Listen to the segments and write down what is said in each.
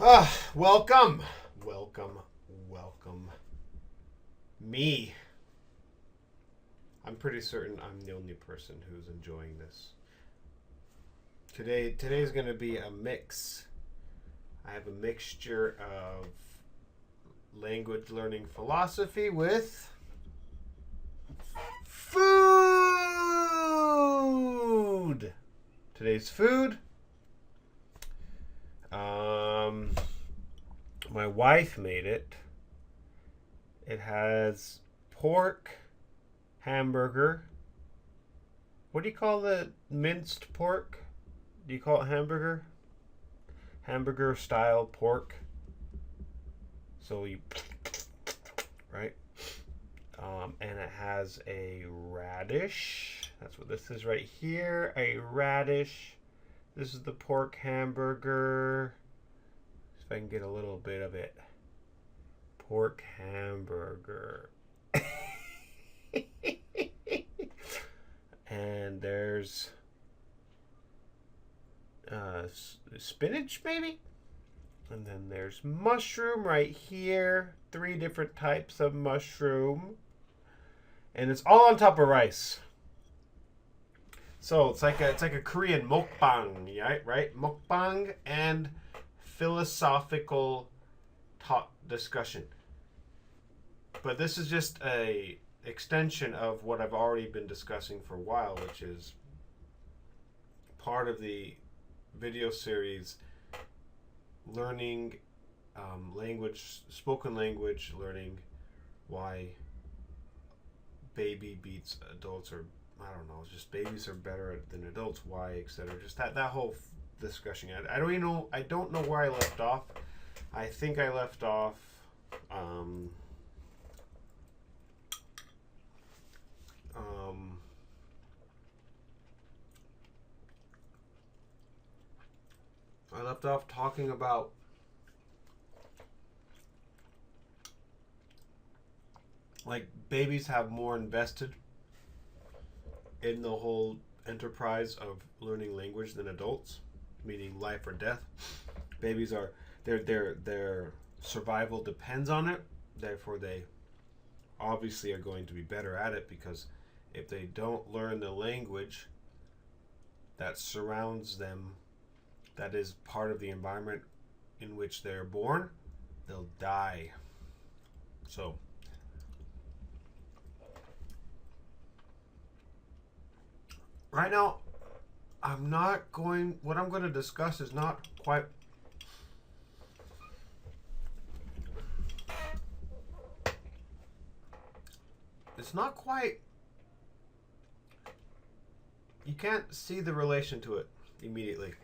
Welcome. Welcome. Welcome. Me. I'm pretty certain I'm the only person who's enjoying this. Today's going to be a mix. I have a mixture of language learning philosophy with food. Today's food. My wife made it. It has pork, hamburger. What do you call the minced pork? Do you call it hamburger? Hamburger style pork. So you, right? And it has a radish. That's what this is right here. A radish. This is the pork hamburger. See if I can get a little bit of it. Pork hamburger. And there's spinach, maybe? And then there's mushroom right here. 3 different types of mushroom. And it's all on top of rice. So it's like a Korean mukbang, right? Mukbang and philosophical talk discussion. But this is just a extension of what I've already been discussing for a while, which is part of the video series learning language, spoken language, learning why baby beats adults, or I don't know, just babies are better than adults, why, etc. Just that whole discussion. I don't know where I left off. I think I left off talking about like babies have more invested in the whole enterprise of learning language than adults, meaning life or death. Babies are their survival depends on it. Therefore, they obviously are going to be better at it, because if they don't learn the language that surrounds them, that is part of the environment in which they're born, they'll die. So right now, what I'm going to discuss is not quite you can't see the relation to it immediately.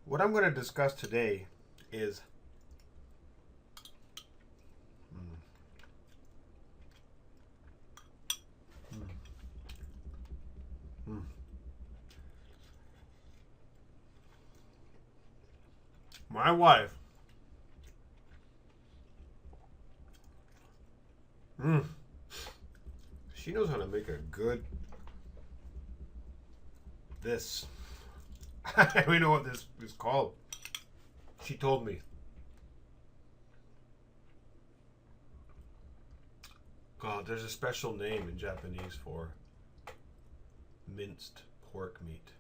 What I'm going to discuss today is my wife. She knows how to make a good this. I don't even know what this is called. She told me. God, there's a special name in Japanese for minced pork meat.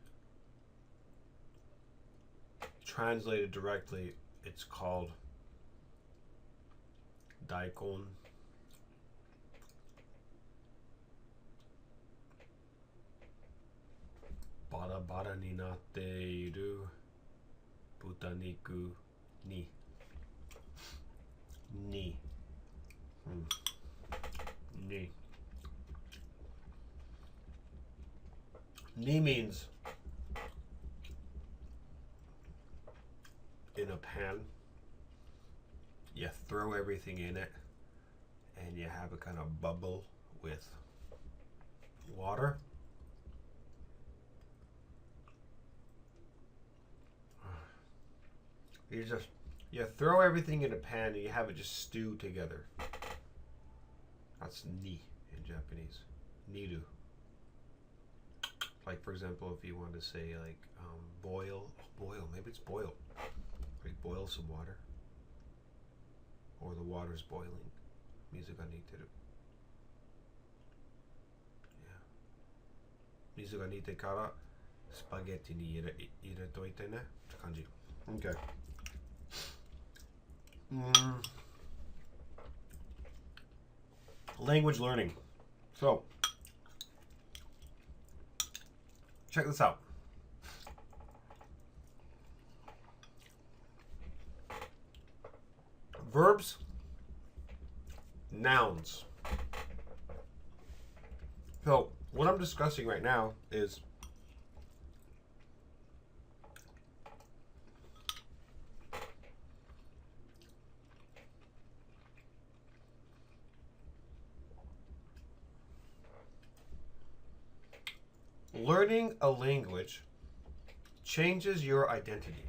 Translated directly, it's called daikon. Bara bara ni natte iru butaniku ni. Ni. Ni. Ni means in a pan. You throw everything in it and you have a kind of bubble with water. You throw everything in a pan and you have it just stew together. That's ni in Japanese. Niru. Like, for example, if you want to say like boil, maybe it's boil. Like boil some water. Or the water's boiling. 水が煮てる。水が煮てからスパゲッティに入れといてねって感じ。Okay. Language learning. So, check this out. Verbs, nouns. So, what I'm discussing right now is learning a language changes your identity.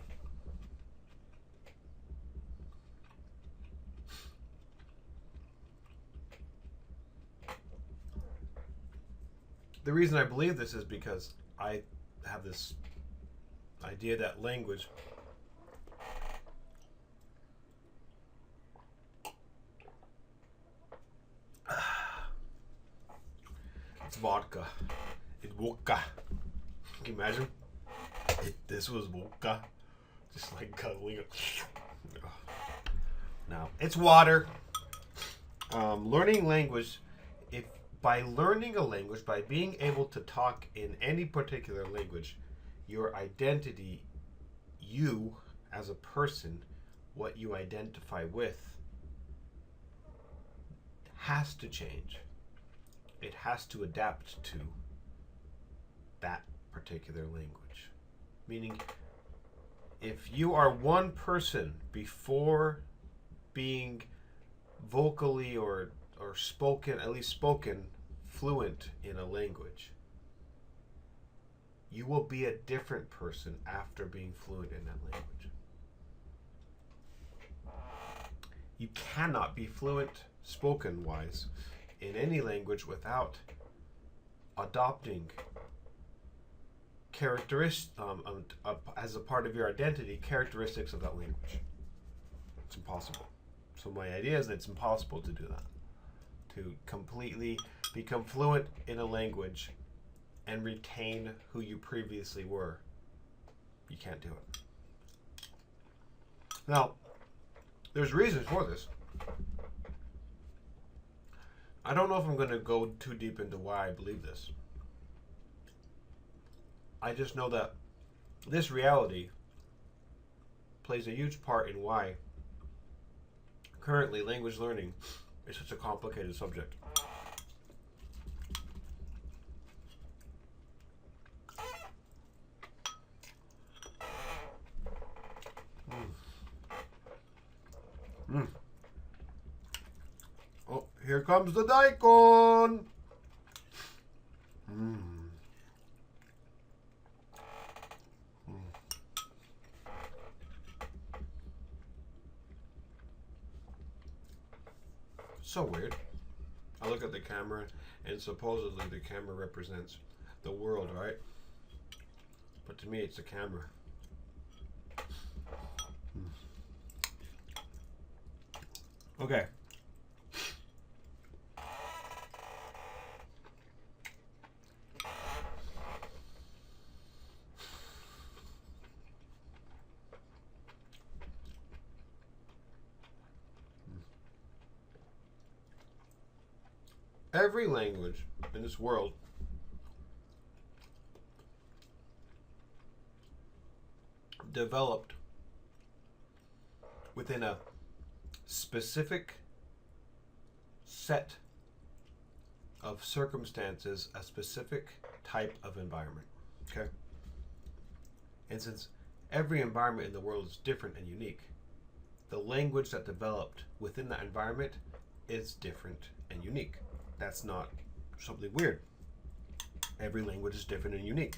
The reason I believe this is because I have this idea that language it's vodka. It's vodka. Can you imagine? This was vodka. Just like cuddling it. No, it's water. Learning language, by learning a language, by being able to talk in any particular language, your identity, you as a person, what you identify with, has to change. It has to adapt to that particular language. Meaning, if you are one person before being vocally or spoken, at least spoken, fluent in a language, you will be a different person after being fluent in that language. You cannot be fluent spoken-wise in any language without adopting characteristics, as a part of your identity, characteristics of that language. It's impossible. So my idea is that it's impossible to do that. To completely become fluent in a language and retain who you previously were. You can't do it. Now, there's reasons for this. I don't know if I'm going to go too deep into why I believe this. I just know that this reality plays a huge part in why currently language learning is such a complicated subject. Oh, here comes the daikon. So weird. I look at the camera, and supposedly the camera represents the world, right? But to me, it's the camera. Okay. Every language in this world developed within a specific set of circumstances, a specific type of environment. Okay? And since every environment in the world is different and unique, the language that developed within that environment is different and unique. That's not something weird. Every language is different and unique.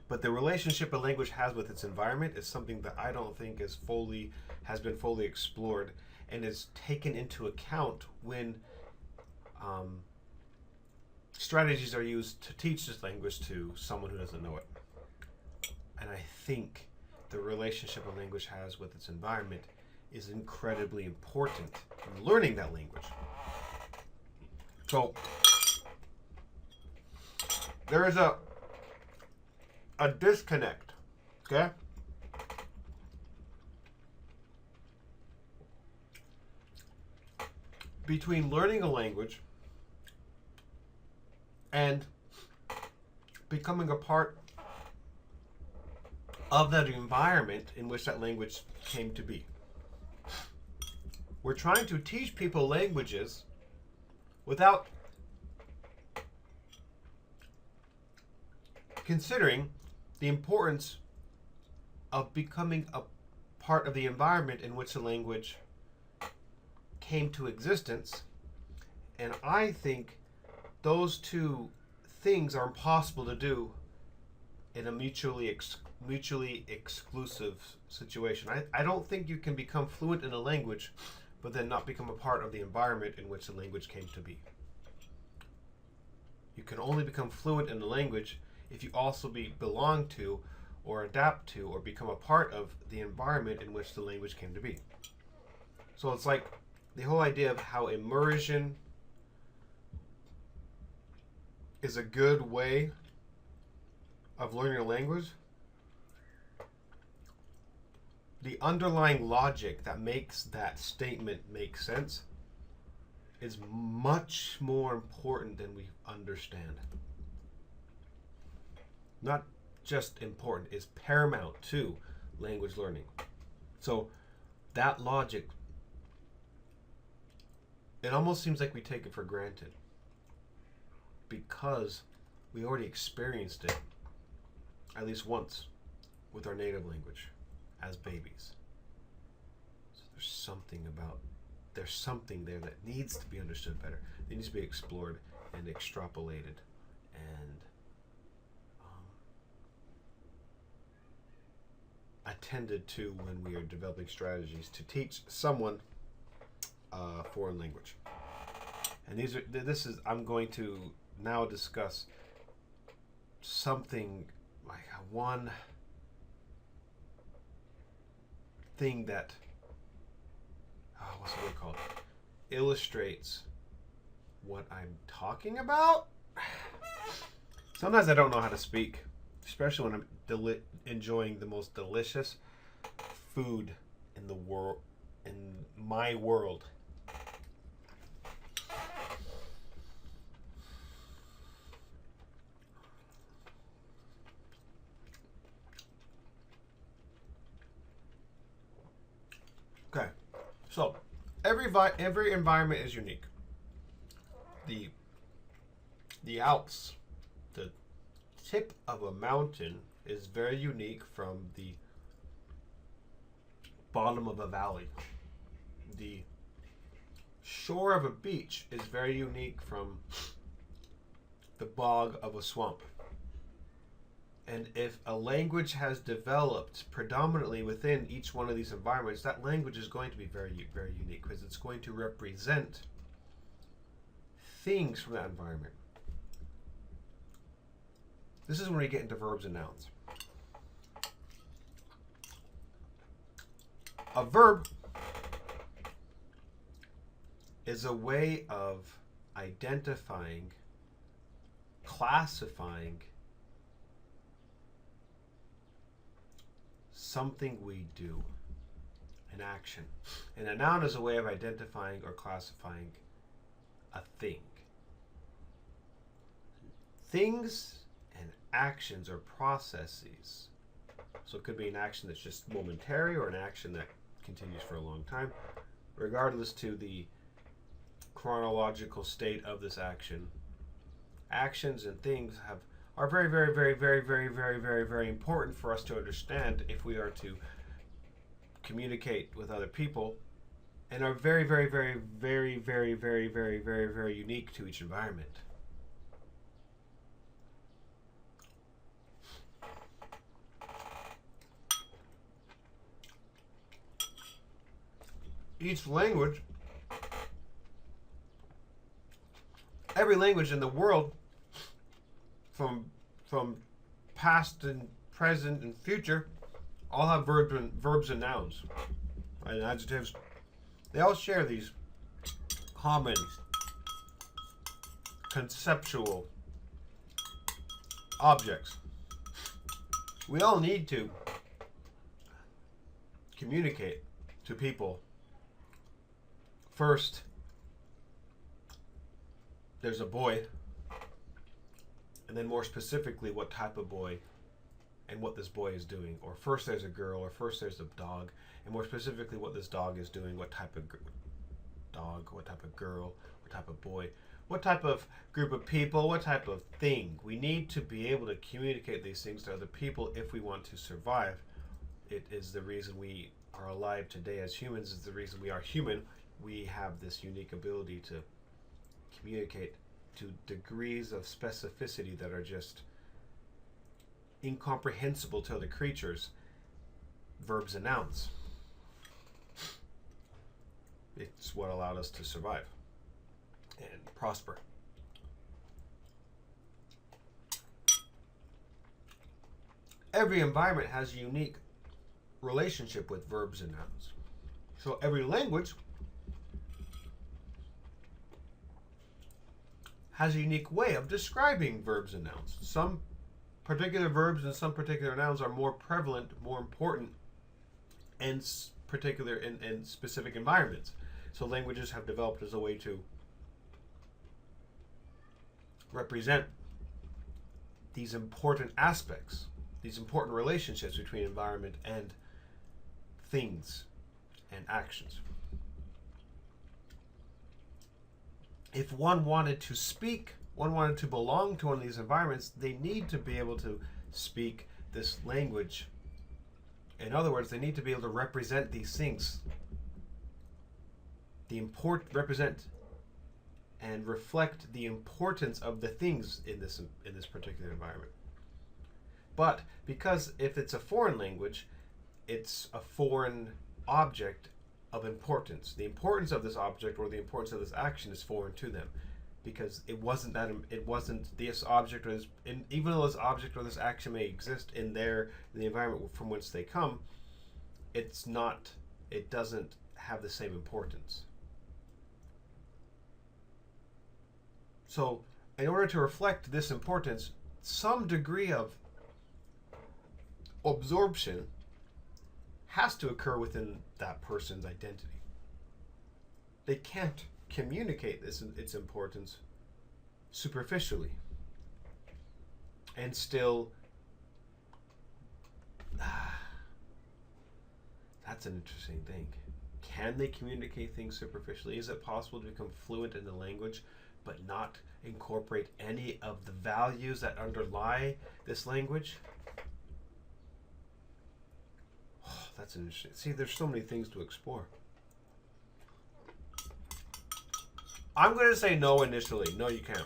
But the relationship a language has with its environment is something that I don't think has been fully explored and is taken into account when strategies are used to teach this language to someone who doesn't know it. And I think the relationship a language has with its environment is incredibly important in learning that language. So there is a disconnect, okay? Between learning a language and becoming a part of that environment in which that language came to be. We're trying to teach people languages without considering the importance of becoming a part of the environment in which the language came to existence. And I think those two things are impossible to do in a mutually exclusive situation. I don't think you can become fluent in a language but then not become a part of the environment in which the language came to be. You can only become fluent in the language if you also belong to or adapt to or become a part of the environment in which the language came to be. So it's like the whole idea of how immersion is a good way of learning a language. The underlying logic that makes that statement make sense is much more important than we understand. Not just important, is paramount to language learning. So that logic, it almost seems like we take it for granted because we already experienced it at least once with our native language as babies. So there's something there that needs to be understood better. It needs to be explored and extrapolated and attended to when we are developing strategies to teach someone a foreign language. And I'm going to now discuss something like one thing that what's the word called? Illustrates what I'm talking about. Sometimes I don't know how to speak, especially when I'm enjoying the most delicious food in the world, in my world. Okay, so every environment is unique. The Alps, the tip of a mountain, is very unique from the bottom of a valley. The shore of a beach is very unique from the bog of a swamp. And if a language has developed predominantly within each one of these environments, that language is going to be very, very unique because it's going to represent things from that environment. This is when we get into verbs and nouns. A verb is a way of identifying, classifying something we do, an action. And a noun is a way of identifying or classifying a thing. Things and actions are processes. So it could be an action that's just momentary or an action that continues for a long time. Regardless to the chronological state of this action, actions and things are very, very, very, very, very, very, very, very important for us to understand if we are to communicate with other people, and are very, very, very, very, very, very, very, very, very unique to each environment. Each language, every language in the world, from past and present and future, all have verbs and nouns and adjectives. They all share these common conceptual objects. We all need to communicate to people. First, there's a boy, and then more specifically what type of boy and what this boy is doing. Or first there's a girl, or first there's a dog, and more specifically what this dog is doing, what type of dog, what type of girl, what type of boy, what type of group of people, what type of thing. We need to be able to communicate these things to other people if we want to survive. It is the reason we are alive today as humans. It's the reason we are human. We have this unique ability to communicate to degrees of specificity that are just incomprehensible to other creatures. Verbs and nouns. It's what allowed us to survive and prosper. Every environment has a unique relationship with verbs and nouns. So every language has a unique way of describing verbs and nouns. Some particular verbs and some particular nouns are more prevalent, more important, and particular in specific environments. So languages have developed as a way to represent these important aspects, these important relationships between environment and things and actions. If one wanted to speak, one wanted to belong to one of these environments, they need to be able to speak this language. In other words, they need to be able to represent these things, represent and reflect the importance of the things in this particular environment. But because if it's a foreign language, it's a foreign object of importance. The importance of this object or the importance of this action is foreign to them, because it wasn't this object or this, even though this object or this action may exist in the environment from whence they come, it doesn't have the same importance. So in order to reflect this importance, some degree of absorption has to occur within that person's identity. They can't communicate its importance superficially and still that's an interesting thing. Can they communicate things superficially? Is it possible to become fluent in the language but not incorporate any of the values that underlie this language? Oh, that's interesting. See, there's so many things to explore. I'm going to say no initially. No, you can't.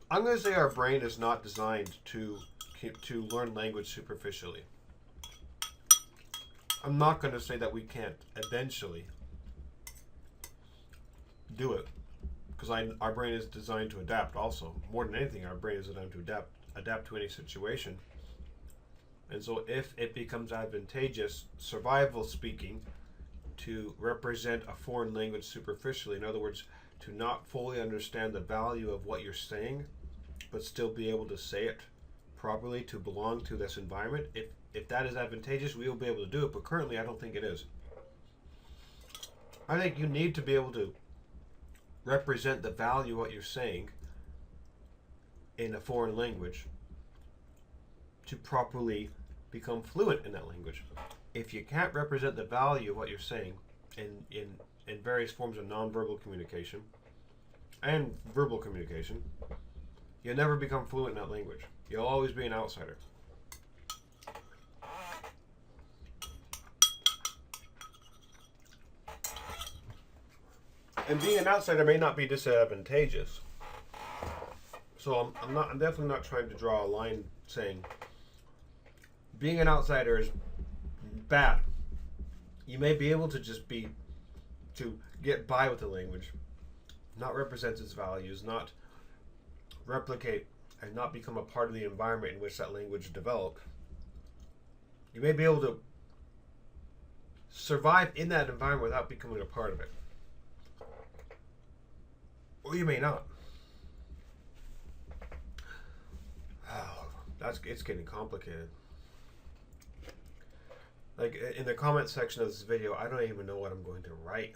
I'm going to say our brain is not designed to learn language superficially. I'm not going to say that we can't eventually do it, because our brain is designed to adapt also. More than anything, our brain is designed to adapt to any situation. And so if it becomes advantageous, survival speaking, to represent a foreign language superficially, in other words, to not fully understand the value of what you're saying, but still be able to say it properly to belong to this environment, if that is advantageous, we will be able to do it, but currently I don't think it is. I think you need to be able to represent the value of what you're saying in a foreign language to properly become fluent in that language. If you can't represent the value of what you're saying in various forms of nonverbal communication and verbal communication, you'll never become fluent in that language. You'll always be an outsider. And being an outsider may not be disadvantageous. So I'm definitely not trying to draw a line saying being an outsider is bad. You may be able to to get by with the language, not represent its values, not replicate and not become a part of the environment in which that language developed. You may be able to survive in that environment without becoming a part of it. Or you may not. Oh, it's getting complicated. Like in the comment section of this video, I don't even know what I'm going to write.